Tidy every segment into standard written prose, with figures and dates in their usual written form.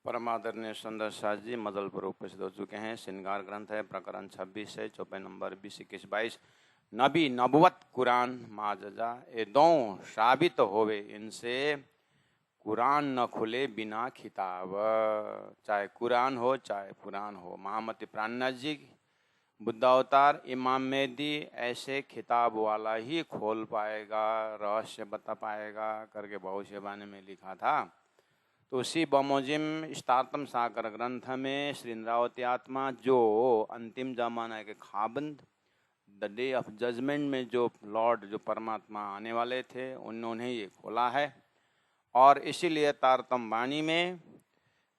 परमादरणीय सुंदर शाह जी मदलपुर उपस्थित हो चुके हैं। श्रृंगार ग्रंथ है, प्रकरण 26 है, चौपाई नंबर 20, 21, 22। नबी नबुवत कुरान माजजा ए दो साबित होवे इनसे कुरान न खुले बिना खिताब। चाहे कुरान हो चाहे पुराण हो, महामति प्राणनाथ जी, बुद्ध अवतार, इमाम मेहदी ऐसे खिताब वाला ही खोल पाएगा, रहस्य बता पाएगा करके भविष्यवाणी में लिखा था। तो उसी बमोजिम स्टार्तम साकर ग्रंथ में श्री इंद्रावती आत्मा जो अंतिम जमाना के खाबंद द डे ऑफ जजमेंट में जो लॉर्ड जो परमात्मा आने वाले थे उन्होंने ये खोला है। और इसीलिए तारतम वाणी में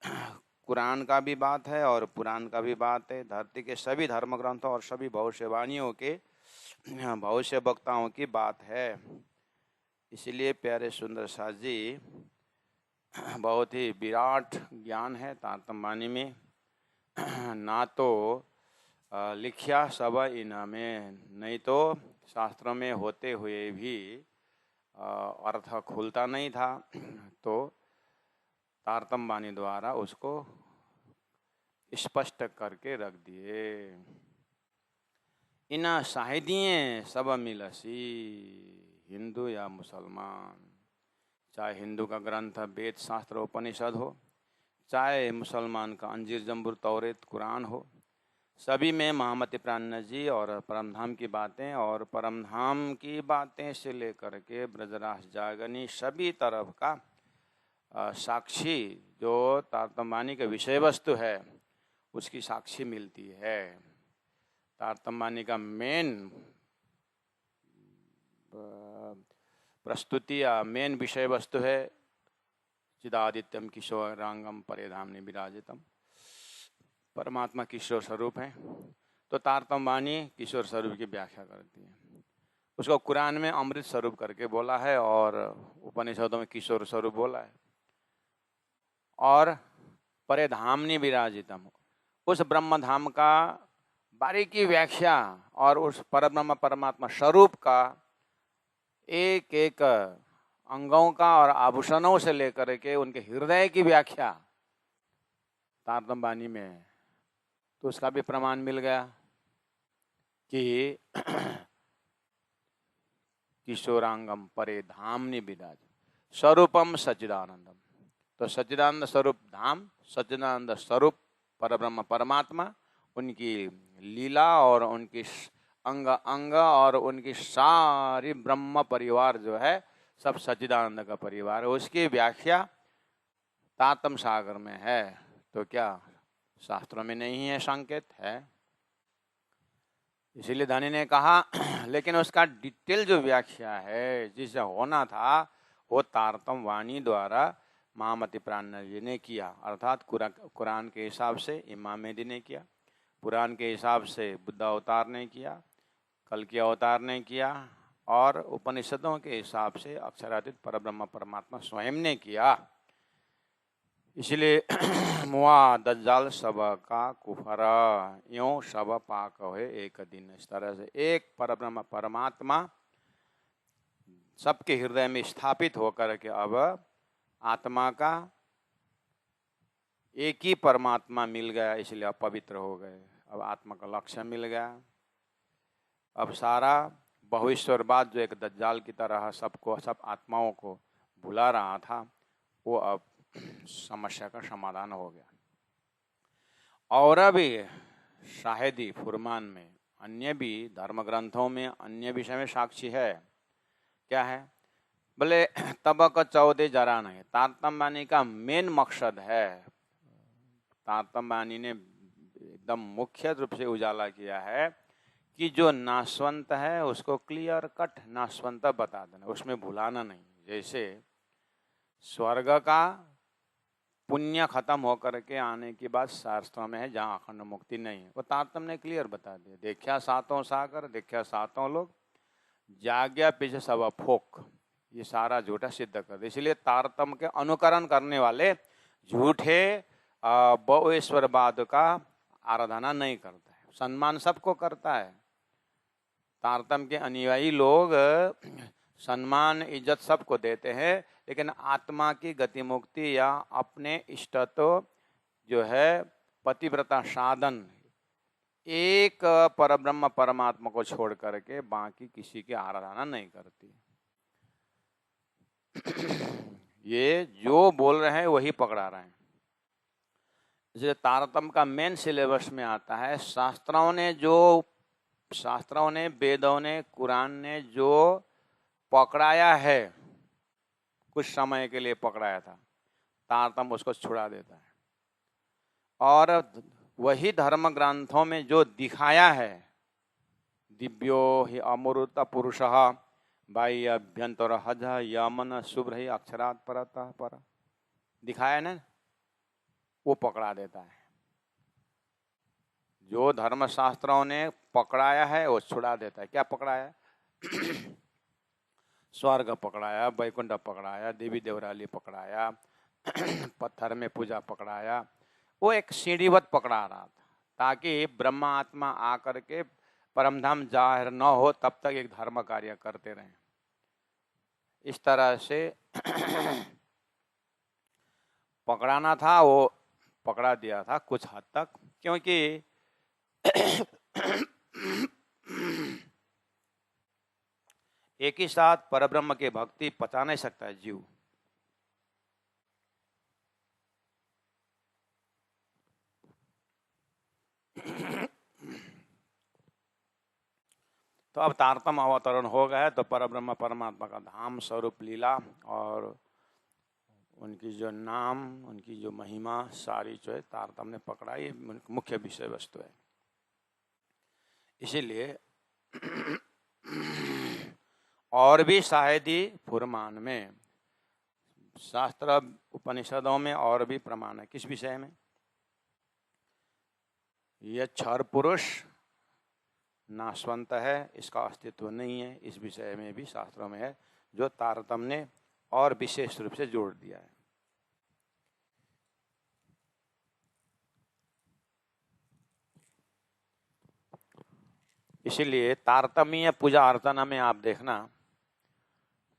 कुरान का भी बात है और पुराण का भी बात है। धरती के सभी धर्म ग्रंथों और सभी भविष्यवाणियों के भविष्य वक्ताओं की बात है। इसीलिए प्यारे सुंदर शाह जी बहुत ही विराट ज्ञान है तारतम वाणी में। ना तो लिखा सब इनमें, नहीं तो शास्त्रों में होते हुए भी अर्थ खुलता नहीं था, तो तारतम वाणी द्वारा उसको स्पष्ट करके रख दिए। इन शाहिदिये सब मिलसी, हिंदू या मुसलमान, चाहे हिंदू का ग्रंथ वेद शास्त्र उपनिषद हो, चाहे मुसलमान का अंजीर जंबूर तौरेत कुरान हो, सभी में महामति प्राणनाथ जी और परमधाम की बातें और परमधाम की बातें से लेकर के ब्रजरास जागनी सभी तरफ का साक्षी जो तारतम वाणी के विषय वस्तु है उसकी साक्षी मिलती है। तारतम वाणी का मेन प्रस्तुति या मेन विषय वस्तु है चिदादित्यम किशोरांगम परेधामनि विराजितम, परमात्मा किशोर स्वरूप है। तो तारतम वाणी किशोर स्वरूप की व्याख्या करती है। उसको कुरान में अमृत स्वरूप करके बोला है और उपनिषदों में किशोर स्वरूप बोला है। और परेधामनि विराजितम, उस ब्रह्म धाम का बारीकी व्याख्या और उस परब्रह्म परमात्मा स्वरूप का एक एक अंगों का और आभूषणों से लेकर के उनके हृदय की व्याख्या तारतम वाणी में, तो उसका भी प्रमाण मिल गया कि किशोरांगम परे धामनि विराज स्वरूपम सच्चिदानंदम। तो सच्चिदानंद स्वरूप धाम, सच्चिदानंद स्वरूप परब्रह्म परमात्मा, उनकी लीला और उनकी अंग अंग और उनकी सारी ब्रह्म परिवार जो है सब सच्चिदानंद का परिवार है। उसकी व्याख्या तारतम सागर में है। तो क्या शास्त्रों में नहीं है? संकेत है। इसीलिए धनी ने कहा लेकिन उसका डिटेल जो व्याख्या है जिसे होना था वो तारतम वाणी द्वारा महामति प्राणनाथ जी ने किया, अर्थात कुरान के हिसाब से इमाम मेहदी ने किया, पुराण के हिसाब से बुद्ध अवतार ने किया, कल के अवतार ने किया, और उपनिषदों के हिसाब से अक्षरातीत परब्रह्म परमात्मा स्वयं ने किया। इसलिए मुआ दज्जाल सब का कुफर यूं सब पाक है एक दिन। इस तरह से एक परब्रह्म परमात्मा सबके हृदय में स्थापित होकर के अब आत्मा का एक ही परमात्मा मिल गया, इसलिए अब पवित्र हो गए। अब आत्मा का लक्ष्य मिल गया। अब सारा बहुईश्वरवाद जो एक दज्जाल की तरह सबको सब आत्माओं को भुला रहा था वो अब समस्या का समाधान हो गया। और अभी शाहिदी फुरमान में अन्य भी धर्म ग्रंथों में अन्य विषय में साक्षी है। क्या है? बोले तबक 14 जरा नहीं। तारतम वाणी का मेन मकसद है, तारतम वाणी ने एकदम मुख्य रूप से उजाला किया है कि जो नाशवंत है उसको क्लियर कट नाशवंत बता देना, उसमें भुलाना नहीं। जैसे स्वर्ग का पुण्य खत्म होकर के आने के बाद शास्त्रों में है जहाँ अखंड मुक्ति नहीं है, वो तारतम ने क्लियर बता दिया। देखा सातों सागर, देखा सातों लोग, जाग्या पीछे सब फोक, ये सारा झूठा सिद्ध कर दे। इसलिए तारतम के अनुकरण करने वाले झूठे बहुईश्वरवाद का आराधना नहीं करता है, सम्मान सबको करता है। तारतम के अनुयायी लोग सम्मान इज्जत सबको देते हैं, लेकिन आत्मा की गति मुक्ति या अपने इष्टत्व जो है पतिव्रता साधन एक परब्रह्म परमात्मा को छोड़ करके बाकी किसी की आराधना नहीं करती। ये जो बोल रहे हैं वही पकड़ा रहे हैं। जैसे तारतम्य का मेन सिलेबस में आता है, शास्त्रों ने वेदों ने कुरान ने जो पकड़ाया है, कुछ समय के लिए पकड़ाया था, तारतम्य उसको छुड़ा देता है। और वही धर्म ग्रंथों में जो दिखाया है, दिव्यो हि अमृत पुरुषः बाह्य अभ्यंतर हज यमन शुभ्र ही अक्षरात् परतः पर, दिखाया ना, वो पकड़ा देता है। जो धर्मशास्त्रों ने पकड़ाया है वो छुड़ा देता है। क्या पकड़ाया? स्वर्ग पकड़ाया, वैकुंठ पकड़ाया, देवी देवराली पकड़ाया, पत्थर में पूजा पकड़ाया। वो एक सीढ़ीवत पकड़ा रहा था ताकि ब्रह्मा आत्मा आकर के परमधाम जाहिर न हो तब तक एक धर्म कार्य करते रहें। इस तरह से पकड़ाना था, वो पकड़ा दिया था कुछ हद तक, क्योंकि एक ही साथ परब्रह्म की भक्ति पचा नहीं सकता है जीव। तो अब तारतम्य अवतरण हो गया है, तो परब्रह्म परमात्मा का धाम स्वरूप लीला और उनकी जो नाम, उनकी जो महिमा सारी जो है तारतम्य ने पकड़ाई, मुख्य विषय वस्तु है। इसीलिए और भी शायदी फुरमान में, शास्त्र उपनिषदों में और भी प्रमाण है। किस विषय में? यह क्षर पुरुष नाशवंत है, इसका अस्तित्व नहीं है, इस विषय में भी शास्त्रों में है, जो तारतम्य ने और विशेष रूप से जोड़ दिया है। इसीलिए तारतम्य पूजा अर्चना में आप देखना,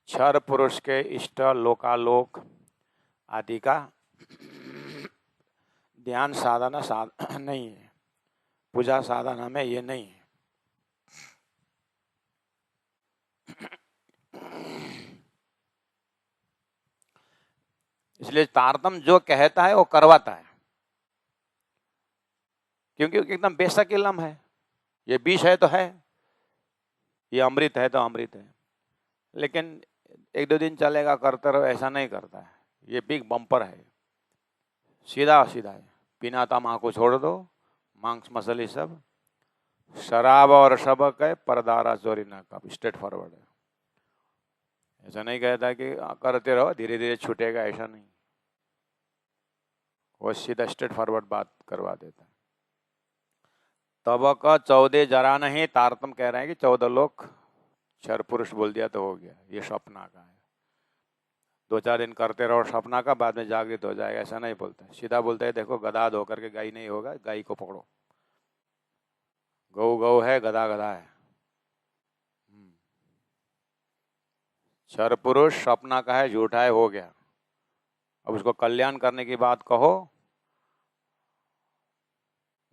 क्षर पुरुष के इष्ट लोकालोक आदि का ध्यान साधना नहीं है, पूजा साधना में ये नहीं है। इसलिए तारतम्य जो कहता है वो करवाता है, क्योंकि एकदम बेशक इलम है। ये विष है तो है, ये अमृत है तो अमृत है, लेकिन एक दो दिन चलेगा करते रहो, ऐसा नहीं करता है। ये बिग बम्पर है, सीधा सीधा है। पीना तम्बाकू छोड़ दो, मांस मछली सब, शराब और सबक है, परदारा चोरी ना कब, स्ट्रेट फॉरवर्ड है। ऐसा नहीं कहता कि करते रहो धीरे धीरे छूटेगा, ऐसा नहीं। वो सीधा स्ट्रेट फॉरवर्ड बात करवा देता है। तब का 14 जरा नहीं, तारतम्य कह रहे हैं कि 14 लोग क्षर पुरुष बोल दिया तो हो गया। ये सपना का है, 2-4 दिन करते रहो सपना का, बाद में जागृत हो जाएगा, ऐसा नहीं बोलते। सीधा बोलते हैं देखो गधा धो करके गाय नहीं होगा, गाय को पकड़ो। गौ गौ है, गधा गधा है। क्षर पुरुष सपना का है, झूठा है, हो गया। अब उसको कल्याण करने की बात कहो,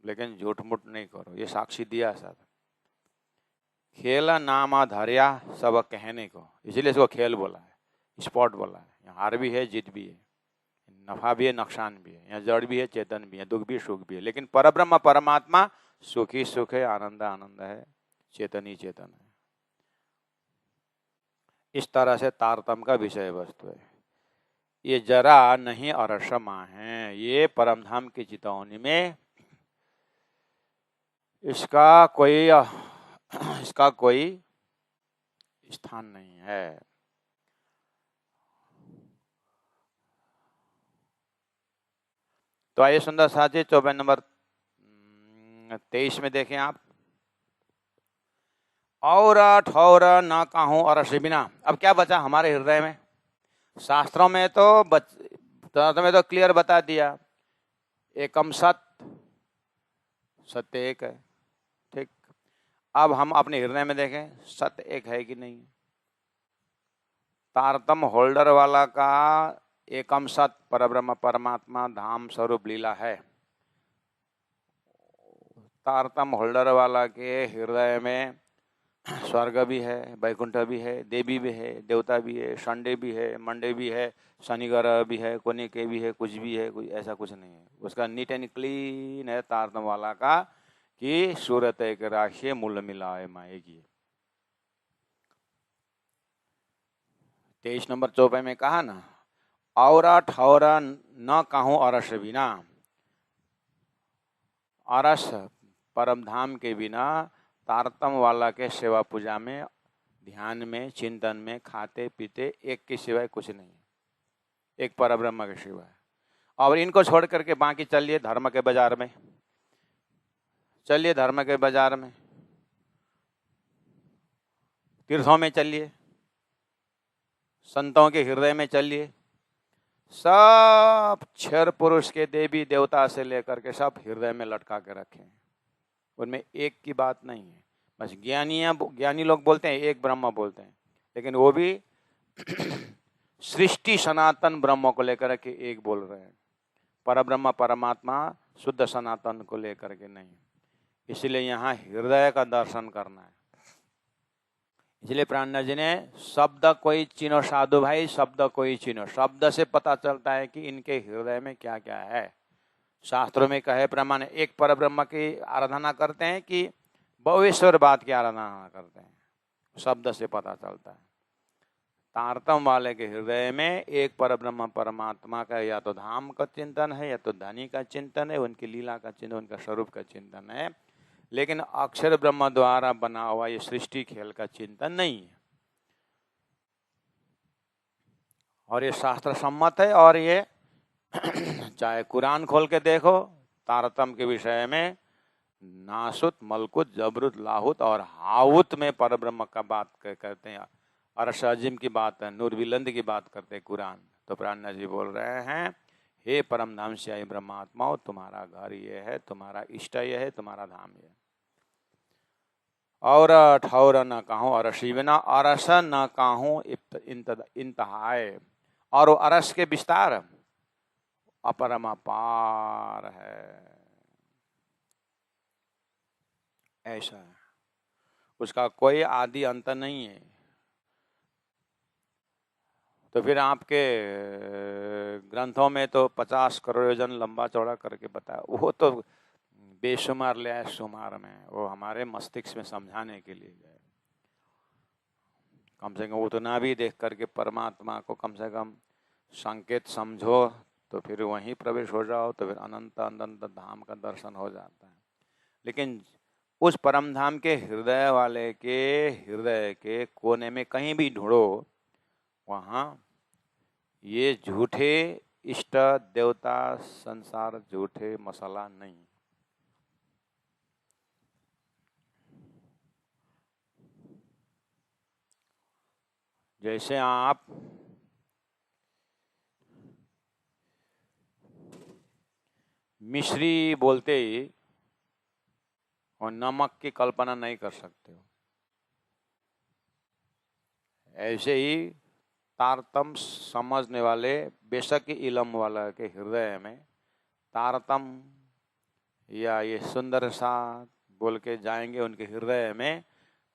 लेकिन झूठ मूठ नहीं करो। ये साक्षी दिया सब, खेल नाम धरिया सब कहने को, इसीलिए इसको खेल बोला है, स्पॉट बोला है। यहाँ हार भी है, जीत भी है, नफा भी है, नुकसान भी है, यहाँ जड़ भी है, चेतन भी है, दुख भी है, सुख भी है। लेकिन परब्रह्म परमात्मा सुख ही सुख है, आनंद आनंद है, चेतन ही चेतन है। इस तरह से तारतम्य का विषय वस्तु है। ये जरा नहीं अरसमा है, ये परमधाम की चितौनी में इसका कोई स्थान नहीं है। तो आइए सुंदर साथी, 24 नंबर 23 में देखें आप। और ठौर न कहूं अरस बिना। अब क्या बचा हमारे हृदय में? शास्त्रों में तो क्लियर बता दिया, एकम सत्य एक है, ठीक। अब हम अपने हृदय में देखें, सत्य एक है कि नहीं। तारतम्य होल्डर वाला का एकम सत परब्रह्म परमात्मा धाम स्वरूप लीला है। तारतम होल्डर वाला के हृदय में स्वर्ग भी है, वैकुंठ भी है, देवी भी है, देवता भी है, संडे भी है, मंडे भी है, शनि ग्रह भी है, कोने के भी है, कुछ भी है, कुछ ऐसा कुछ नहीं है। उसका नीट एंड क्लीन है तारतम वाला का कि सूरत एक राशि मूल मिलाए माए की। 23 नंबर चौपाई में कहा ना, औरा ठौरा न कहूं अरस बिना, अरस परम धाम के बिना तारतम वाला के सेवा पूजा में, ध्यान में, चिंतन में, खाते पीते एक के सिवाय कुछ नहीं है, एक परब्रह्म के सिवाय। और इनको छोड़ करके बाकी चलिए धर्म के बाजार में, चलिए धर्म के बाजार में, तीर्थों में चलिए, संतों के हृदय में चलिए, सब क्षर पुरुष के देवी देवता से लेकर के सब हृदय में लटका के रखे हैं, उनमें एक की बात नहीं है। बस ज्ञानी लोग बोलते हैं एक ब्रह्म बोलते हैं, लेकिन वो भी सृष्टि सनातन ब्रह्म को लेकर के एक बोल रहे हैं, परब्रह्म परमात्मा शुद्ध सनातन को लेकर के नहीं। इसलिए यहाँ हृदय का दर्शन करना है। इसलिए प्राणनाथ जी ने शब्द कोई चिन्हो साधु भाई, शब्द कोई चिन्हो, शब्द से पता चलता है कि इनके हृदय में क्या क्या है। शास्त्रों में कहे प्रमाण एक परब्रह्म की आराधना करते हैं कि बहुश्वरवाद की आराधना करते हैं, शब्द से पता चलता है। तारतम वाले के हृदय में एक परब्रह्म परमात्मा का या तो धाम का चिंतन है, या तो धनी का चिंतन है, उनकी लीला का चिंतन, उनका स्वरूप का चिंतन है, लेकिन अक्षर ब्रह्म द्वारा बना हुआ ये सृष्टि खेल का चिंतन नहीं है। और ये शास्त्र सम्मत है। और ये चाहे कुरान खोल के देखो, तारतम के विषय में नासुत, मलकुत, जबरुत, लाहुत और हाउत में परब्रह्म का बात करते हैं, अरश अजीम की बात है, नूर बुलंद की बात करते हैं कुरान। तो प्राणनाथ जी बोल रहे हैं, हे परम धाम से आई ब्रह्मात्माओं, तुम्हारा घर ये है, तुम्हारा इष्ट ये है, तुम्हारा धाम ये है। और ठौर न कहूँ अरसी बिना, अरस न कहूँ इंतहाय। और वो अरस के विस्तार अपरमापार है, ऐसा है, उसका कोई आदि अंत नहीं है। तो फिर आपके ग्रंथों में तो 50 करोड़ योजन लंबा चौड़ा करके बताया, वो तो बेशुमार ले आए शुमार में, वो हमारे मस्तिष्क में समझाने के लिए गए। कम से कम उतना भी देख करके परमात्मा को कम से कम संकेत समझो, तो फिर वहीं प्रवेश हो जाओ, तो फिर अनंत अनंत धाम का दर्शन हो जाता है। लेकिन उस परम धाम के हृदय वाले के हृदय के कोने में कहीं भी ढूंढो, वहाँ ये झूठे इष्ट देवता संसार झूठे मसाला नहीं। जैसे आप मिश्री बोलते ही और नमक की कल्पना नहीं कर सकते हो, ऐसे ही तारतम समझने वाले बेशक ही इलम वाला के हृदय में तारतम या ये सुंदर सा बोल के जाएंगे, उनके हृदय में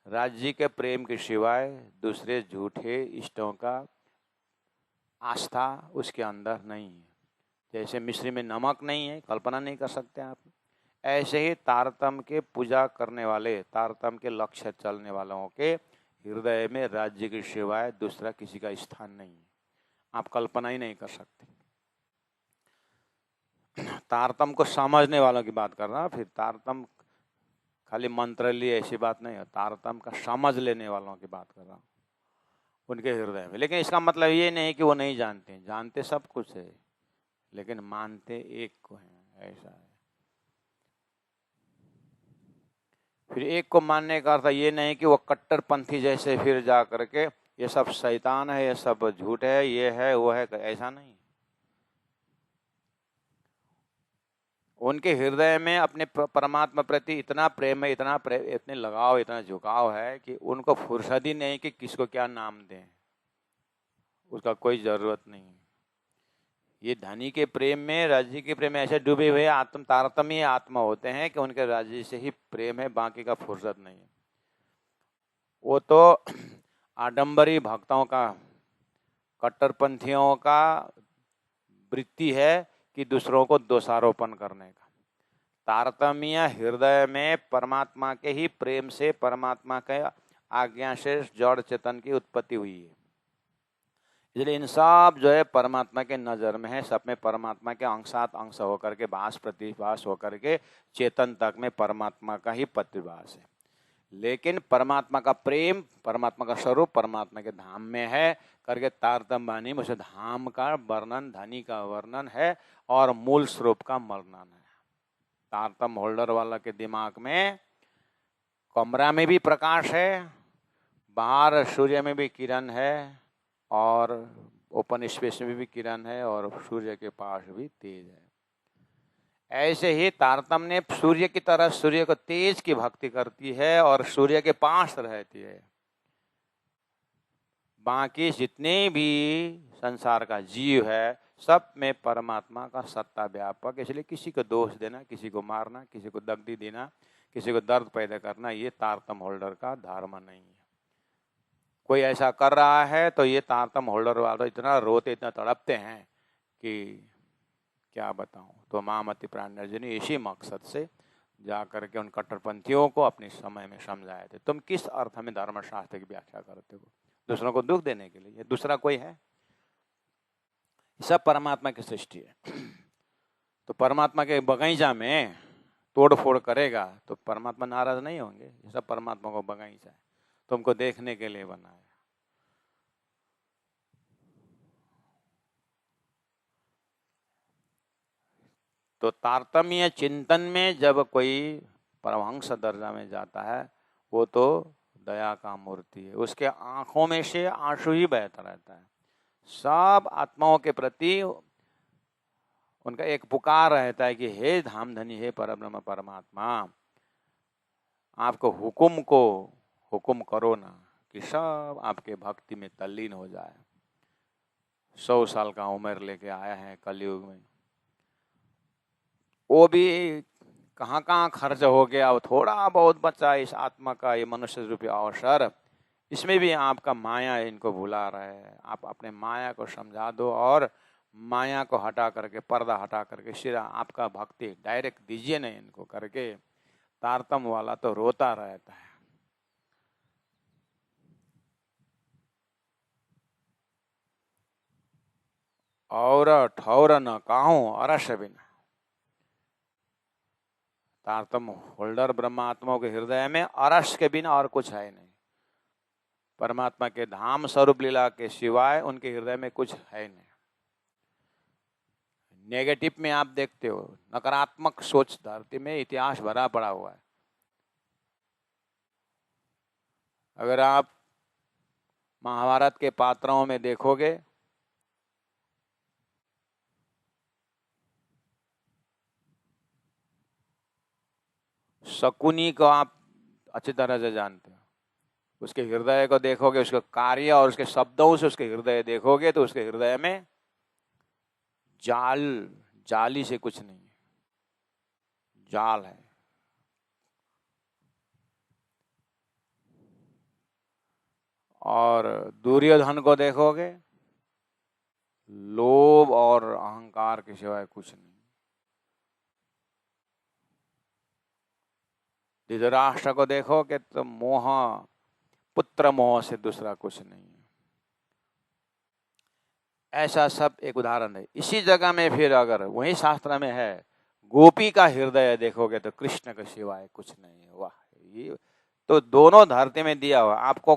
राज्य के प्रेम के सिवाय दूसरे झूठे इष्टों का आस्था उसके अंदर नहीं है। जैसे मिश्री में नमक नहीं है, कल्पना नहीं कर सकते आप, ऐसे ही तारतम के पूजा करने वाले, तारतम के लक्ष्य चलने वालों के हृदय में राज्य के सिवाय दूसरा किसी का स्थान नहीं है, आप कल्पना ही नहीं कर सकते। तारतम को समझने वालों की बात कर रहा, फिर तारतम खाली मंत्र लिए ऐसी बात नहीं है, तारतम का समझ लेने वालों की बात कर रहा हूँ उनके हृदय में। लेकिन इसका मतलब ये नहीं कि वो नहीं जानते, जानते सब कुछ है, लेकिन मानते एक को है, ऐसा है। फिर एक को मानने का अर्थ ये नहीं कि वो कट्टरपंथी जैसे फिर जा करके ये सब शैतान है, ये सब झूठ है, ये है वो है, ऐसा नहीं। उनके हृदय में अपने परमात्मा प्रति इतना प्रेम है, इतने लगाव, इतना झुकाव है कि उनको फुर्सत ही नहीं कि किसको क्या नाम दें, उसका कोई जरूरत नहीं। ये धनी के प्रेम में, राज्य के प्रेम में ऐसे डूबे हुए आत्म तारतम्य आत्मा होते हैं कि उनके राज्य से ही प्रेम है, बाकी का फुर्सत नहीं है। वो तो आडंबरी भक्तों का, कट्टरपंथियों का वृत्ति है कि दूसरों को दोषारोपण करने का। तारतम्य हृदय में परमात्मा के ही प्रेम से, परमात्मा के आज्ञा से जड़ चेतन की उत्पत्ति हुई है। इसलिए इन सब जो है परमात्मा के नजर में है, सब में परमात्मा के अंशात अंश होकर के भास प्रतिभास होकर के चेतन तक में परमात्मा का ही प्रतिभास है। लेकिन परमात्मा का प्रेम, परमात्मा का स्वरूप परमात्मा के धाम में है करके तारतम्य वाणी में उसे धाम का वर्णन, धनी का वर्णन है और मूल स्वरूप का वर्णन है। तारतम्य होल्डर वाला के दिमाग में कमरा में भी प्रकाश है, बाहर सूर्य में भी किरण है और ओपन स्पेस में भी किरण है और सूर्य के पास भी तेज है। ऐसे ही तारतम्य ने सूर्य की तरह सूर्य को तेज की भक्ति करती है और सूर्य के पास रहती है। बाकी जितने भी संसार का जीव है सब में परमात्मा का सत्ता व्यापक, इसलिए किसी को दोष देना, किसी को मारना, किसी को दग्धि देना, किसी को दर्द पैदा करना, ये तारतम्य होल्डर का धर्म नहीं है। कोई ऐसा कर रहा है तो ये तारतम्य होल्डर वाले इतना रोते, इतना तड़पते हैं कि क्या बताऊं। तो महामती प्राणनाथ जी ने इसी मकसद से जा करके उन कट्टरपंथियों को अपने समय में समझाए थे, तुम किस अर्थ में धर्मशास्त्र की व्याख्या करते हो, दूसरों को दुख देने के लिए, दूसरा कोई है? सब परमात्मा की सृष्टि है। तो परमात्मा के बगीचा में तोड़ फोड़ करेगा तो परमात्मा नाराज नहीं होंगे? ये सब परमात्मा को बगीचा है, तुमको देखने के लिए बनाया। तो तारतम्य चिंतन में जब कोई परमहंस दर्जा में जाता है वो तो दया का मूर्ति है, उसके आंखों में से आंसू ही बहता रहता है। सब आत्माओं के प्रति उनका एक पुकार रहता है कि हे धामधनी, हे परब्रह्म परमात्मा, आपको हुक्म करो ना कि सब आपके भक्ति में तल्लीन हो जाए। 100 साल का उम्र लेके आया है कलयुग में, वो भी कहाँ कहाँ खर्च हो गया, वो थोड़ा बहुत बचा इस आत्मा का ये मनुष्य रूपी अवसर, इसमें भी आपका माया इनको भुला रहा है। आप अपने माया को समझा दो और माया को हटा करके, पर्दा हटा करके सीधा आपका भक्ति डायरेक्ट दीजिए ना इनको करके। तारतम्य वाला तो रोता रहता है। और ठौर न काहूं अरस बिना। तारतम्य होल्डर ब्रह्मात्माओं के हृदय में अरस के बिना और कुछ है नहीं। परमात्मा के धाम स्वरूप लीला के सिवाय उनके हृदय में कुछ है नहीं। नेगेटिव में आप देखते हो, नकारात्मक सोच धरती में इतिहास भरा पड़ा हुआ है। अगर आप महाभारत के पात्रों में देखोगे, शकुनी को आप अच्छी तरह से जानते हो, उसके हृदय को देखोगे, उसके कार्य और उसके शब्दों से उसके हृदय देखोगे तो उसके हृदय में जाली से कुछ नहीं है, जाल है। और दुर्योधन को देखोगे, लोभ और अहंकार के सिवाय कुछ नहीं। धृतराष्ट्र को देखोगे तो मोह, पुत्र मोह से दूसरा कुछ नहीं है। ऐसा सब एक उदाहरण है। इसी जगह में फिर अगर वही शास्त्र में है, गोपी का हृदय देखोगे तो कृष्ण के सिवाय कुछ नहीं है। वाह, ये तो दोनों धरती में दिया हुआ, आपको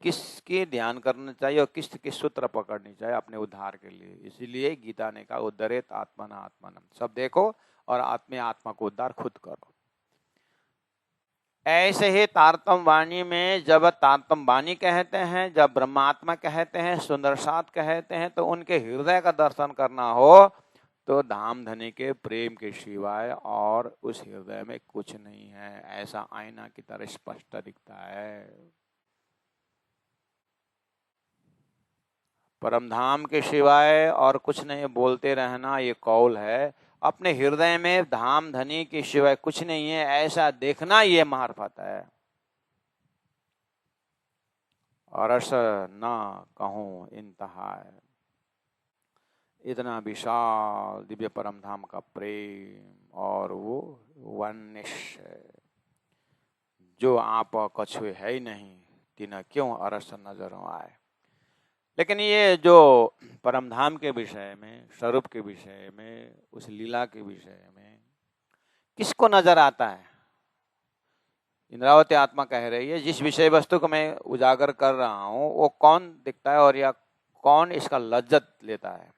किसके ध्यान करना चाहिए और किसके सूत्र पकड़नी चाहिए अपने उद्धार के लिए। इसीलिए गीता ने कहा उद्धरेत आत्मना आत्मानम, सब देखो और आत्मा को उद्धार खुद करो। ऐसे ही तारतम्य वाणी में जब तारतम्य वाणी कहते हैं, जब ब्रह्मात्मा कहते हैं, सुंदर साथ कहते हैं, तो उनके हृदय का दर्शन करना हो तो धामधनी के प्रेम के सिवाय और उस हृदय में कुछ नहीं है। ऐसा आईना की तरह स्पष्ट दिखता है। परम धाम के सिवाय और कुछ नहीं बोलते रहना ये कौल है। अपने हृदय में धाम धनी के सिवाय कुछ नहीं है ऐसा देखना ये मार्फत है। और रस ना कहूं इंतहा है। इतना विशाल दिव्य परम धाम का प्रेम और वो वनिश है जो आप कछुए है ही नहीं तीना क्यों अरस नजरों आए। लेकिन ये जो परम धाम के विषय में, स्वरूप के विषय में, उस लीला के विषय में किसको नजर आता है? इंद्रावती आत्मा कह रही है जिस विषय वस्तु को मैं उजागर कर रहा हूं वो कौन दिखता है और या कौन इसका लज्जत लेता है?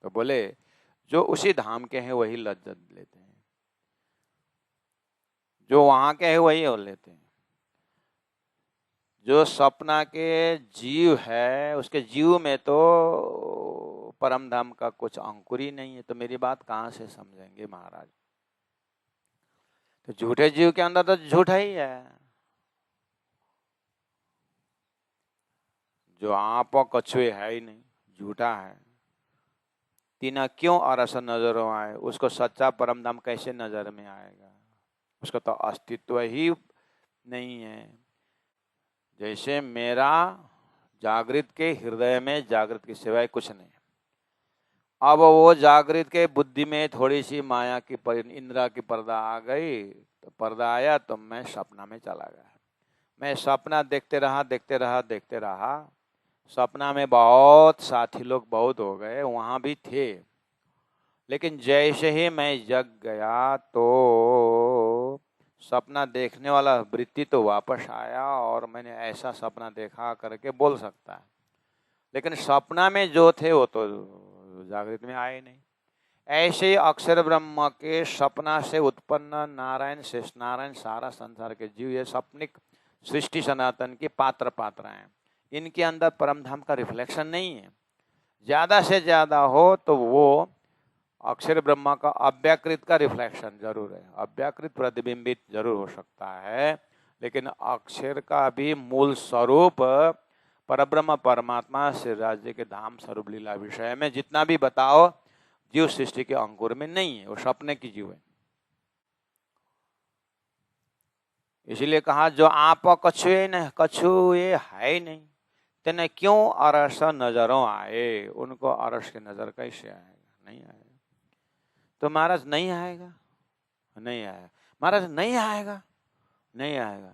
तो बोले जो उसी धाम के हैं वही लज्जत लेते हैं, जो वहां के हैं वही और लेते हैं। जो सपना के जीव है उसके जीव में तो परम धाम का कुछ अंकुर ही नहीं है। तो मेरी बात कहां से समझेंगे महाराज? तो झूठे जीव के अंदर तो झूठा ही है। जो आप कछुए है ही नहीं, झूठा है। तीना क्यों अरस नजरों आए, उसको सच्चा परम धाम कैसे नजर में आएगा? उसका तो अस्तित्व ही नहीं है। जैसे मेरा जागृत के हृदय में जागृत के सिवाय कुछ नहीं। अब वो जागृत के बुद्धि में थोड़ी सी माया की इंद्रा की पर्दा आ गई, तो पर्दा आया तो मैं सपना में चला गया। मैं सपना देखते रहा। सपना में बहुत साथी लोग बहुत हो गए, वहां भी थे। लेकिन जैसे ही मैं जग गया तो सपना देखने वाला वृत्ति तो वापस आया और मैंने ऐसा सपना देखा करके बोल सकता है। लेकिन सपना में जो थे वो तो जागृत में आए नहीं। ऐसे ही अक्षर ब्रह्म के सपना से उत्पन्न नारायण शेष नारायण सारा संसार के जीव, ये सपनिक सृष्टि सनातन की पात्राएं, इनके अंदर परम धाम का रिफ्लेक्शन नहीं है। ज्यादा से ज्यादा हो तो वो अक्षर ब्रह्मा का अव्याकृत का रिफ्लेक्शन जरूर है, अव्याकृत प्रतिबिंबित जरूर हो सकता है। लेकिन अक्षर का भी मूल स्वरूप परब्रह्म परमात्मा श्री राज्य के धाम स्वरूप लीला विषय में जितना भी बताओ जीव सृष्टि के अंकुर में नहीं है, वो सपने की जीव है। इसीलिए कहा जो आप कछुए है ही नहीं तेने क्यों अरस नजरों आए, उनको अरस के नजर कैसे आएगा? नहीं आएगा। तो महाराज नहीं आएगा, नहीं आएगा। महाराज नहीं आएगा, नहीं आएगा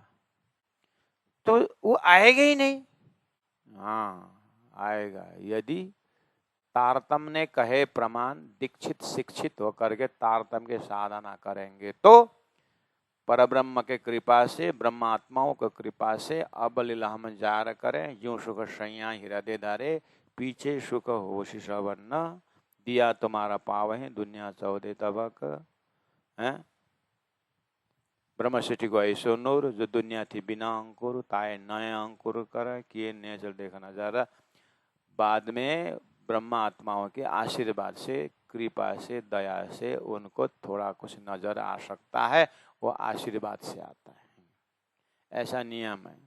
तो वो आएगा ही नहीं। हाँ आएगा यदि तारतम्य ने कहे प्रमाण दीक्षित शिक्षित होकर के तारतम्य के साधना करेंगे तो परब्रह्म के कृपा से, ब्रह्मात्माओं के कृपा से अब लीला हम जार करें। यूं सुख सैया हृदय धारे, पीछे सुख होशी सवर्ण, दिया तुम्हारा पावे दुनिया 14 तबक है। ब्रह्म सृष्टि को ऐसो नूर जो दुनिया थी बिना अंकुर, ताए नए अंकुर कर किए नए चल देखा नजारा। बाद में ब्रह्मा आत्माओं के आशीर्वाद से, कृपा से, दया से उनको थोड़ा कुछ नजर आ सकता है, वो आशीर्वाद से आता है। ऐसा नियम है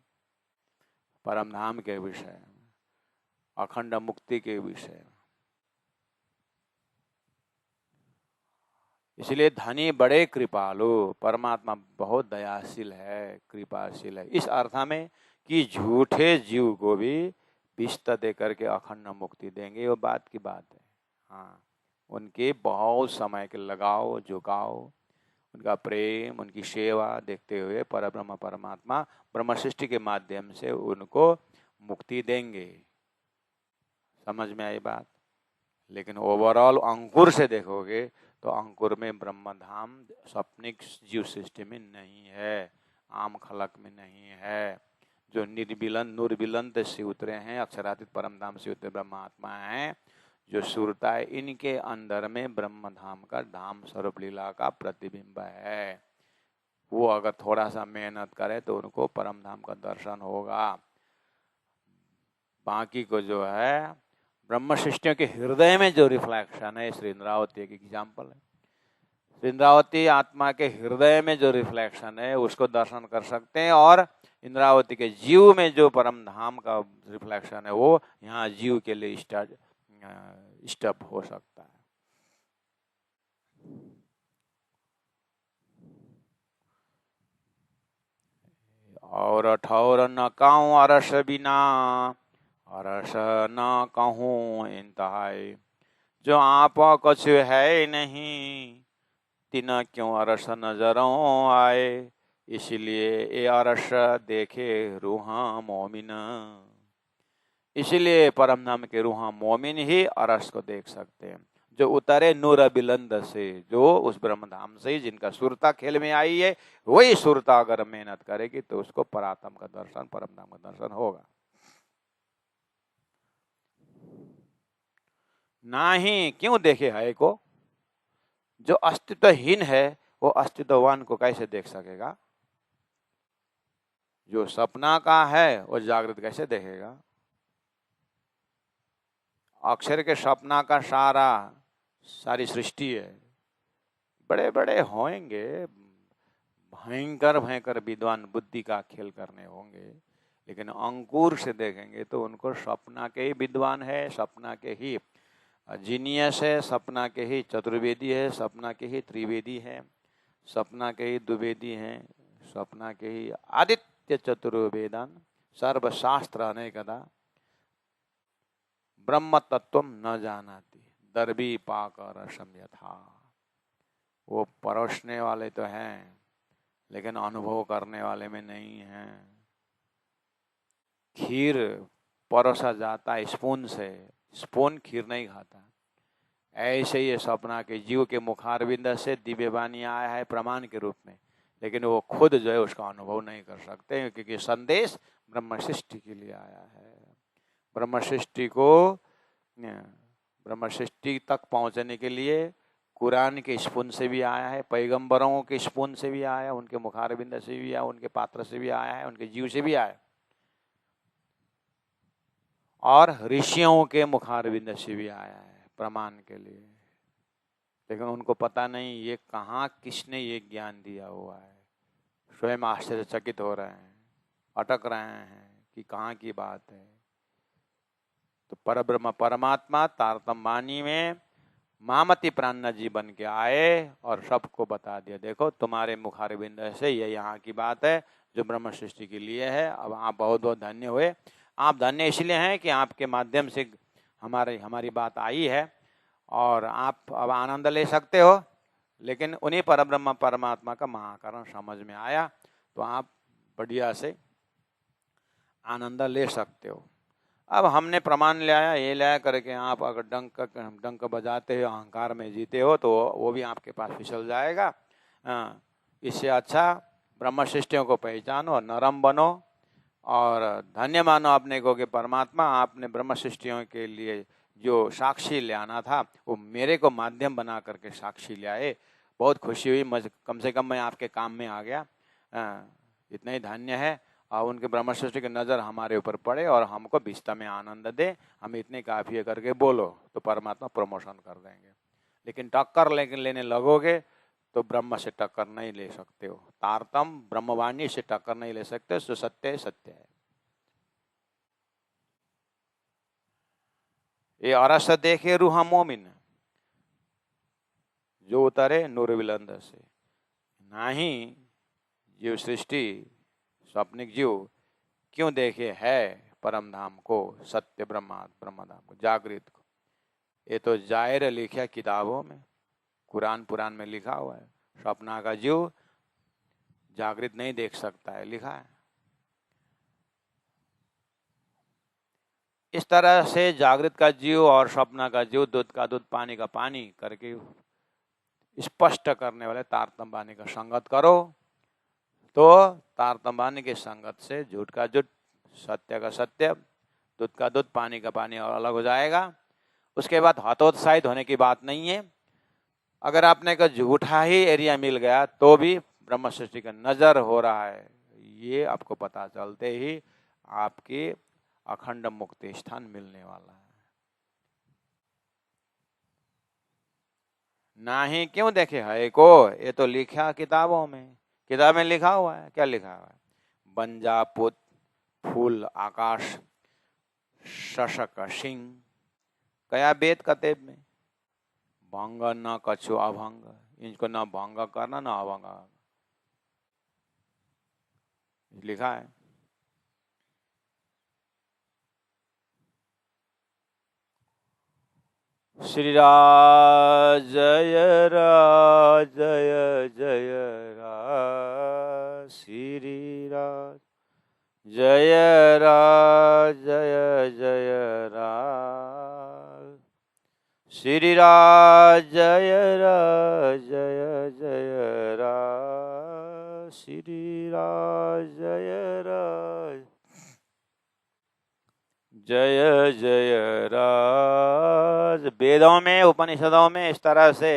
परम धाम के विषय में, अखंड मुक्ति के विषय में। इसलिए धनी बड़े कृपालु, परमात्मा बहुत दयाशील है, कृपाशील है, इस अर्थ में कि झूठे जीव को भी विष्ट दे करके अखंड मुक्ति देंगे, वो बात की बात है। हाँ, उनके बहुत समय के लगाओ झुकाओ, उनका प्रेम, उनकी सेवा देखते हुए परब्रह्म परमात्मा ब्रह्म सृष्टि के माध्यम से उनको मुक्ति देंगे। समझ में आई बात? लेकिन ओवरऑल अंकुर से देखोगे तो अंकुर में ब्रह्म धाम स्वप्निक जीव सृष्टि में नहीं है, आम खलक में नहीं है। जो निर्बिलंत से उतरे हैं, अक्षरातीत परम धाम से उतरे ब्रह्मात्मा हैं, जो सुरता है, इनके अंदर में ब्रह्म धाम का धाम स्वरूप लीला का प्रतिबिंब है। वो अगर थोड़ा सा मेहनत करे तो उनको परम धाम का दर्शन होगा। बाकी को जो है ब्रह्म सृष्टियों के हृदय में जो रिफ्लेक्शन है, श्री इंद्रावती एक एग्जाम्पल है। इंद्रावती आत्मा के हृदय में जो रिफ्लेक्शन है उसको दर्शन कर सकते हैं, और इंद्रावती के जीव में जो परम धाम का रिफ्लेक्शन है वो यहाँ जीव के लिए स्टप हो सकता है। और ठौर न कहूँ अरस बिना, अरस न कहूँ इंतहाई, जो आप कुछ है नहीं, तिना क्यों अरस नजरों आए, इसलिए ये अरस देखे रूहा मोमिन। इसलिए परम नाम के रूहा मोमिन ही अरस को देख सकते हैं, जो उतरे नूर बिलंद से, जो उस ब्रह्म धाम से जिनका सुरता खेल में आई है, वही सुरता अगर मेहनत करेगी तो उसको परात्म का दर्शन, परम धाम का दर्शन होगा। ना ही क्यों देखे है को, जो अस्तित्वहीन है वो अस्तित्ववान को कैसे देख सकेगा, जो सपना का है वो जागृत कैसे देखेगा। अक्षर के सपना का सारी सृष्टि है, बड़े बड़े होंगे, भयंकर भयंकर विद्वान बुद्धि का खेल करने होंगे, लेकिन अंकुर से देखेंगे तो उनको सपना के ही विद्वान है, सपना के ही जीनियस है, सपना के ही चतुर्वेदी है, सपना के ही त्रिवेदी है, सपना के ही द्विवेदी है, सपना के ही आदित्य चतुर्वेदान सर्वशास्त्र अनेकदा, ब्रह्म तत्व न जानाति दर्भी पाकर रसम यथा। वो परोसने वाले तो हैं लेकिन अनुभव करने वाले में नहीं हैं। खीर परोसा जाता है स्पून से, स्पून खीर नहीं खाता। ऐसे ही सपना के जीव के मुखारविंद से दिव्यवाणी आया है प्रमाण के रूप में, लेकिन वो खुद जो है उसका अनुभव नहीं कर सकते, क्योंकि संदेश ब्रह्म सृष्टि के लिए आया है। ब्रह्म सृष्टि तक पहुंचने के लिए कुरान के स्पून से भी आया है, पैगंबरों के स्पून से भी आया, उनके मुखारविंद से भी आया, उनके पात्र से भी आया है, उनके जीव से भी आया, और ऋषियों के मुखारविंद से भी आया है प्रमाण के लिए। लेकिन उनको पता नहीं ये कहाँ किसने ये ज्ञान दिया हुआ है। स्वयं आश्चर्यचकित हो रहे हैं, अटक रहे हैं कि कहाँ की बात है। तो परब्रह्म परमात्मा तारतम्य वाणी में मामति प्राण जी बन के आए और सबको बता दिया, देखो तुम्हारे मुखारविंद से ये यहाँ की बात है जो ब्रह्म सृष्टि के लिए है। अब आप बहुत बहुत धन्य हुए। आप धन्य इसलिए हैं कि आपके माध्यम से हमारी बात आई है और आप अब आनंद ले सकते हो। लेकिन उन्हीं परब्रह्म परमात्मा का महाकरण समझ में आया तो आप बढ़िया से आनंद ले सकते हो। अब हमने प्रमाण लाया, ये लाया करके आप अगर डंक बजाते हो, अहंकार में जीते हो, तो वो भी आपके पास फिसल जाएगा। इससे अच्छा ब्रह्म सृष्टियों को पहचानो, नरम बनो और धन्य मानो अपने को कि परमात्मा आपने ब्रह्म सृष्टियों के लिए जो साक्षी ले आना था वो मेरे को माध्यम बना करके साक्षी ले आए। बहुत खुशी हुई, कम से कम मैं आपके काम में आ गया। इतना ही धन्य है। और उनके ब्रह्म सृष्टि की नज़र हमारे ऊपर पड़े और हमको विस्ता में आनंद दे, हम इतने काफ़ी है करके बोलो तो परमात्मा प्रमोशन कर देंगे। लेकिन टक्कर लेने लगोगे तो ब्रह्म से टक्कर नहीं ले सकते हो। तारतम ब्रह्मवाणी से टक्कर नहीं ले सकते, जो सत्य है सत्य है। ये अरस देखे रूहा मोमिन, जो उतरे नूर विलंद से। नाही जीव सृष्टि स्वप्निक जीव क्यों देखे है परम धाम को, सत्य ब्रह्म धाम को, जागृत को। ये तो जाहिर लिखा किताबों में, कुरान पुराण में लिखा हुआ है। स्वप्ना का जीव जागृत नहीं देख सकता है, लिखा है। इस तरह से जागृत का जीव और स्वप्ना का जीव दूध का दूध पानी का पानी करके स्पष्ट करने वाले तारतम्य वाणी का संगत करो तो तारतम्य वाणी के संगत से झूठ का झूठ, सत्य का सत्य, दूध का दूध पानी का पानी और अलग हो जाएगा। उसके बाद हतोत्साहित होने की बात नहीं है। अगर आपने का झूठा ही एरिया मिल गया तो भी ब्रह्म सृष्टि का नजर हो रहा है, ये आपको पता चलते ही आपकी अखंड मुक्ति स्थान मिलने वाला है। ना ही क्यों देखे है को, ये तो लिखा किताबों में, किताब में लिखा हुआ है। क्या लिखा हुआ है? बंजा पुत फूल आकाश शशक सिंह कया बेत कतेब में, भंग न कछु अभंग, इनको न भंग करना न अभंग लिखा है। श्री राज जय राज जय जय राज, श्री राज जय राज जय जय राज, श्री राज जय राज जय जय राज, श्री राज जय राज जय जय राज। वेदों में उपनिषदों में इस तरह से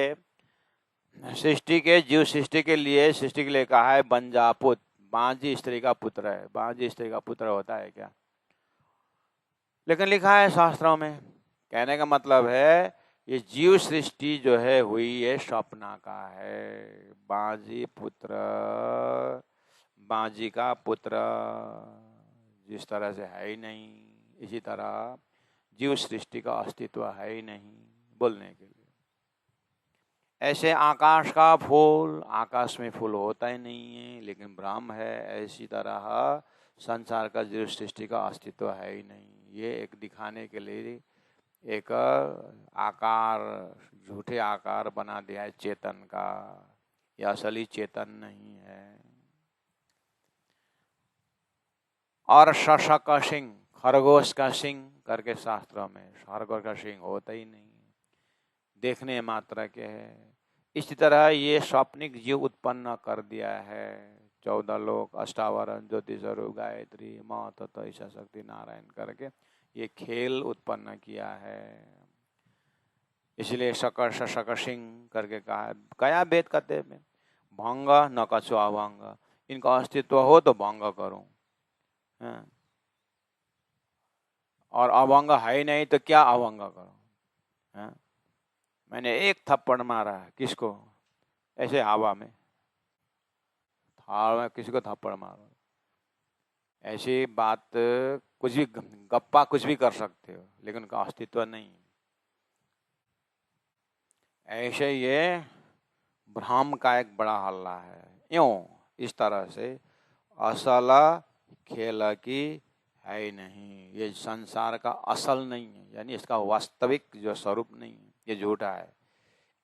सृष्टि के जीव सृष्टि के लिए कहा है बंजापुत, बांझी स्त्री का पुत्र है। बांझी स्त्री का पुत्र होता है क्या? लेकिन लिखा है शास्त्रों में। कहने का मतलब है ये जीव सृष्टि जो है हुई ये स्वप्न का है। बांझी पुत्र, बांझी का पुत्र जिस तरह से है ही नहीं, इसी तरह जीव सृष्टि का अस्तित्व है ही नहीं बोलने के लिए। ऐसे आकाश का फूल, आकाश में फूल होता ही नहीं है लेकिन ब्रह्म है, ऐसी तरह संसार का जीव सृष्टि का अस्तित्व है ही नहीं। ये एक दिखाने के लिए एक आकार, झूठे आकार बना दिया है चेतन का, यह असली चेतन नहीं है। और शशक सिंह, खरगोश का सिंह करके शास्त्रों में, खरगोश का सिंह होता ही नहीं, देखने मात्र के है। इसी तरह ये स्वप्निक जीव उत्पन्न कर दिया है। 14 लोक, अष्टावरण, ज्योतिष स्वरूप, गायत्री, माँ तत्व, ईशा शक्ति, नारायण करके ये खेल उत्पन्न किया है। इसलिए शकर शशक सिंह करके कहा है। कया बेद कहते में भंग न कछु अभंग, इनका अस्तित्व हो तो भंग करो, और अभंग है ही नहीं तो क्या अभंग करो। मैंने एक थप्पड़ मारा, किसको? ऐसे हवा में, थाल में किसी को थप्पड़ मारो, ऐसी बात कुछ भी, गप्पा कुछ भी कर सकते हो लेकिन उनका अस्तित्व नहीं। ऐसे ये भ्रम का एक बड़ा हल्ला है। यूं इस तरह से असल खेल की है ही नहीं, ये संसार का असल नहीं है, यानी इसका वास्तविक जो स्वरूप नहीं है, ये झूठा है।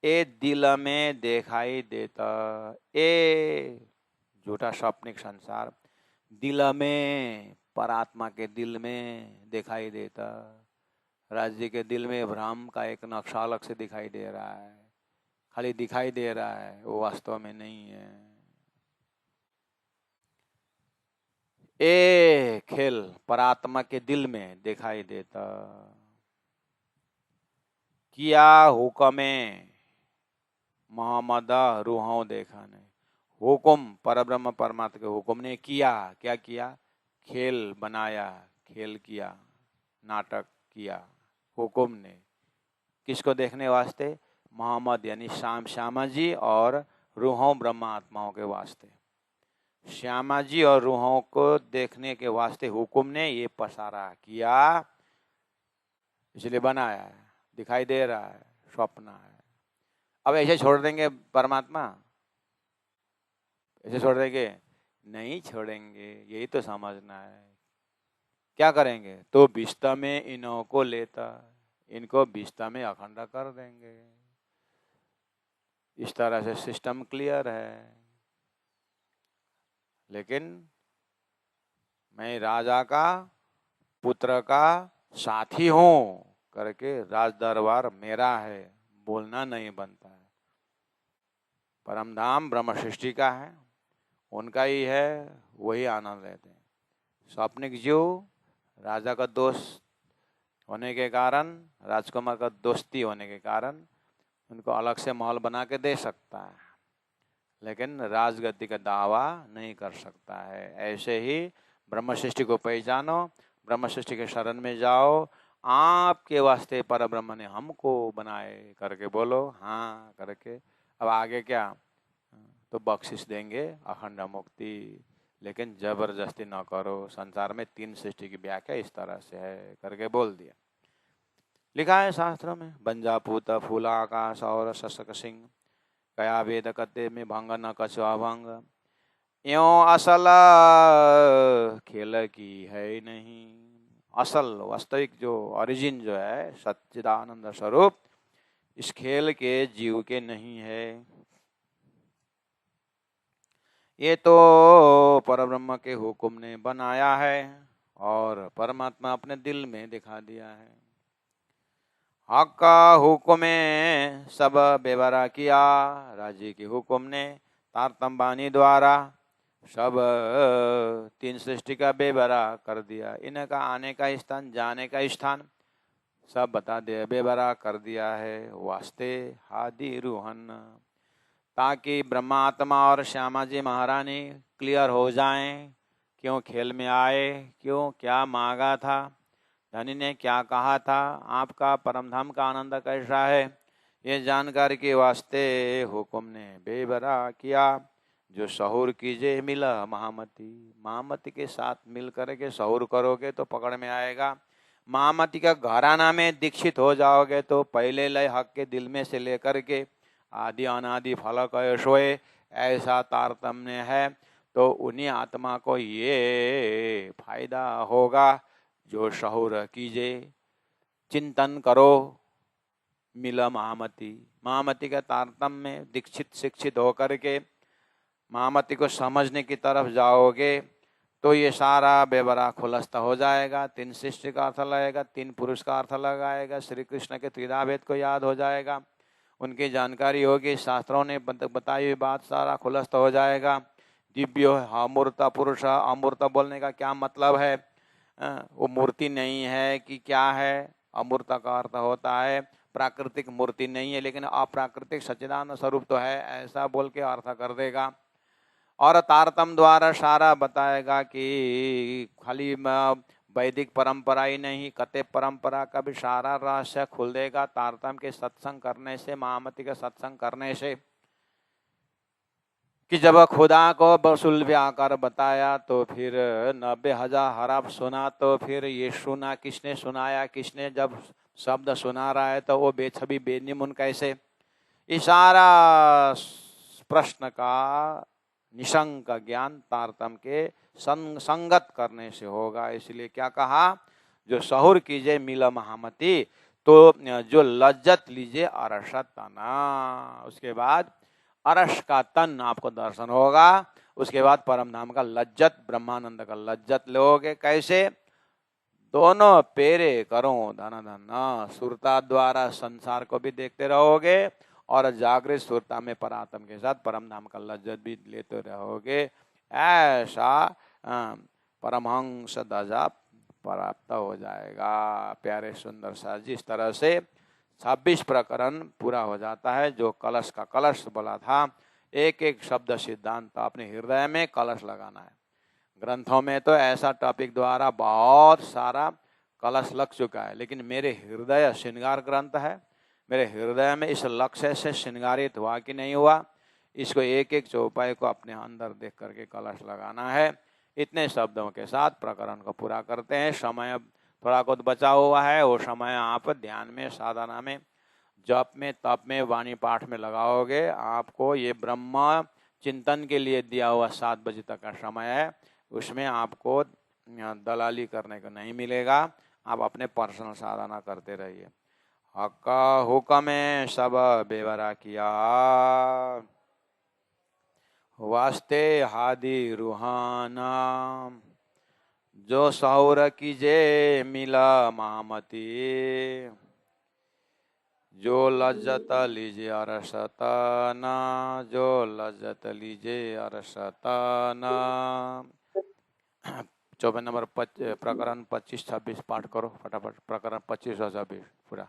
ए दिल में दिखाई देता, ए झूठा स्वप्निक संसार दिल में, परात्मा के दिल में दिखाई देता। राज्य के दिल में भ्रम का एक नक्शा अलग से दिखाई दे रहा है, खाली दिखाई दे रहा है, वो वास्तव में नहीं है। ए खेल परात्मा के दिल में दिखाई देता। किया हुक्मे मोहम्मद रूहों देखा नहीं, हुक्म परब्रह्म परमात्मा के हुक्म ने किया। क्या किया? खेल बनाया, खेल किया, नाटक किया हुक्म ने। किसको देखने वास्ते? मोहम्मद यानी श्यामा जी और रूहों ब्रह्म आत्माओं के वास्ते। श्यामा जी और रूहों को देखने के वास्ते हुक्म ने ये पसारा किया, इसलिए बनाया है, दिखाई दे रहा है, स्वप्न है। अब ऐसे छोड़ देंगे परमात्मा? ऐसे छोड़ देंगे? नहीं छोड़ेंगे, यही तो समझना है। क्या करेंगे? तो बिस्ता में इन्हों को लेता, इनको बिस्ता में अखंड कर देंगे। इस तरह से सिस्टम क्लियर है। लेकिन मैं राजा का पुत्र का साथी हूं करके राज दरबार मेरा है बोलना नहीं बनता है। परमधाम ब्रह्म सृष्टि का है, उनका ही है, वही आनंद लेते हैं। स्वप्निक जीव राजा का दोस्त होने के कारण, राजकुमार का दोस्ती होने के कारण उनको अलग से महल बना के दे सकता है, लेकिन राजगद्दी का दावा नहीं कर सकता है। ऐसे ही ब्रह्म सृष्टि को पहचानो, ब्रह्म सृष्टि के शरण में जाओ, आपके वास्ते पर ब्रह्म ने हमको बनाए करके बोलो हाँ करके। अब आगे क्या, तो बख्शिश देंगे अखंड मुक्ति, लेकिन जबरदस्ती न करो। संसार में 3 सृष्टि की व्याख्या इस तरह से है करके बोल दिया। लिखा है शास्त्रों में, बंजा पूत फूला आकाश और शशक सिंह, कया वेद कते में भंग न कछुआ भंग, यों असल खेल की है नहीं। असल वास्तविक जो ओरिजिन जो है सच्चिदानंद स्वरूप, इस खेल के जीव के नहीं है। ये तो परब्रह्म के हुक्म ने बनाया है और परमात्मा अपने दिल में दिखा दिया है। हक का हुक्म में सब बेवरा किया, राजी के हुक्म ने तारतम बानी द्वारा सब 3 सृष्टि का बेवरा कर दिया। इनका आने का स्थान, जाने का स्थान सब बता दिया, बेवरा कर दिया है। वास्ते हादि रूहन, ताकि ब्रह्मात्मा और श्यामा जी महारानी क्लियर हो जाएं, क्यों खेल में आए, क्यों क्या मांगा था, धनी ने क्या कहा था, आपका परमधाम का आनंद कैसा है, ये जानकारी के वास्ते हुक्म ने बेबरा किया। जो सहूर कीजिए मिला महामती, महामती के साथ मिल करके सहूर करोगे तो पकड़ में आएगा। महामती का घराना में दीक्षित हो जाओगे तो पहले लय हक के दिल में से लेकर के आदि अनादि फल कय सोए, ऐसा तारतम्य है। तो उन्हीं आत्मा को ये फायदा होगा जो सहूर कीजिए, चिंतन करो, मिला महामती। महामती के तारतम्य में दीक्षित शिक्षित होकर के महामती को समझने की तरफ जाओगे तो ये सारा बेवरा खुलस्त हो जाएगा। 3 सृष्टि का अर्थ लगेगा, 3 पुरुष का अर्थ लगाएगा, श्री कृष्ण के त्रिधाभेद को याद हो जाएगा, उनकी जानकारी होगी, शास्त्रों ने बताई हुई बात सारा खुलस्त हो जाएगा। दिव्यो अमूर्त पुरुष, अमूर्त बोलने का क्या मतलब है, वो मूर्ति नहीं है कि क्या है। अमूर्त का अर्थ होता है प्राकृतिक मूर्ति नहीं है, लेकिन अप्राकृतिक सच्चिदानंद स्वरूप तो है, ऐसा बोल के अर्थ कर देगा। और तारतम द्वारा सारा बताएगा कि खाली वैदिक परंपरा ही नहीं, कते परंपरा का भी सारा रहस्य खुल देगा तारतम के सत्संग करने से, महामती के सत्संग करने से। कि जब खुदा को बसुल आकर बताया तो फिर 90,000 हरफ सुना, तो फिर ये सुना किसने, सुनाया किसने, जब शब्द सुना रहा है तो वो बेछबी बेनिमुन कैसे। इशारा प्रश्न का निशंक ज्ञान तारतम के संगत करने से होगा। इसलिए क्या कहा, जो सहूर कीजिए मिला महामती, तो जो लज्जत लीजिए अरसत तना। उसके बाद अरस का तन आपको दर्शन होगा, उसके बाद परम धाम का लज्जत, ब्रह्मानंद का लज्जत लोगे। कैसे, दोनों पेरे करो धन धन, सुरता द्वारा संसार को भी देखते रहोगे और जागृत सुरता में परात्म के साथ परम धाम का लज्जत भी लेते रहोगे। ऐसा परमहंस दशा प्राप्त हो जाएगा। प्यारे सुंदर सा जिस तरह से 26 प्रकरण पूरा हो जाता है। जो कलश का कलश बोला था, एक एक शब्द सिद्धांत अपने हृदय में कलश लगाना है। ग्रंथों में तो ऐसा टॉपिक द्वारा बहुत सारा कलश लग चुका है, लेकिन मेरे हृदय श्रृंगार ग्रंथ है। मेरे हृदय में इस लक्ष्य से श्रृंगारित हुआ कि नहीं हुआ, इसको एक एक चौपाई को अपने अंदर देख करके कलश लगाना है। इतने शब्दों के साथ प्रकरण को पूरा करते हैं। समय थोड़ा कुछ बचा हुआ है, वो समय आप ध्यान में, साधना में, जप में, तप में, वाणी पाठ में लगाओगे। आपको ये ब्रह्म चिंतन के लिए दिया हुआ 7 बजे तक का समय है, उसमें आपको दलाली करने को नहीं मिलेगा। आप अपने पर्सनल साधना करते रहिए। हक्का हुक्म सब बेवरा किया, वास्ते हादी रूहाना, जो सहूर कीजे मिला महामती, जो लज्जत लीजिए अरसतना, जो लज्जत लीजिए अरसतना। 54 नंबर प्रकरण 25-26 पाठ करो फटाफट। प्रकरण 25 और 26 पूरा।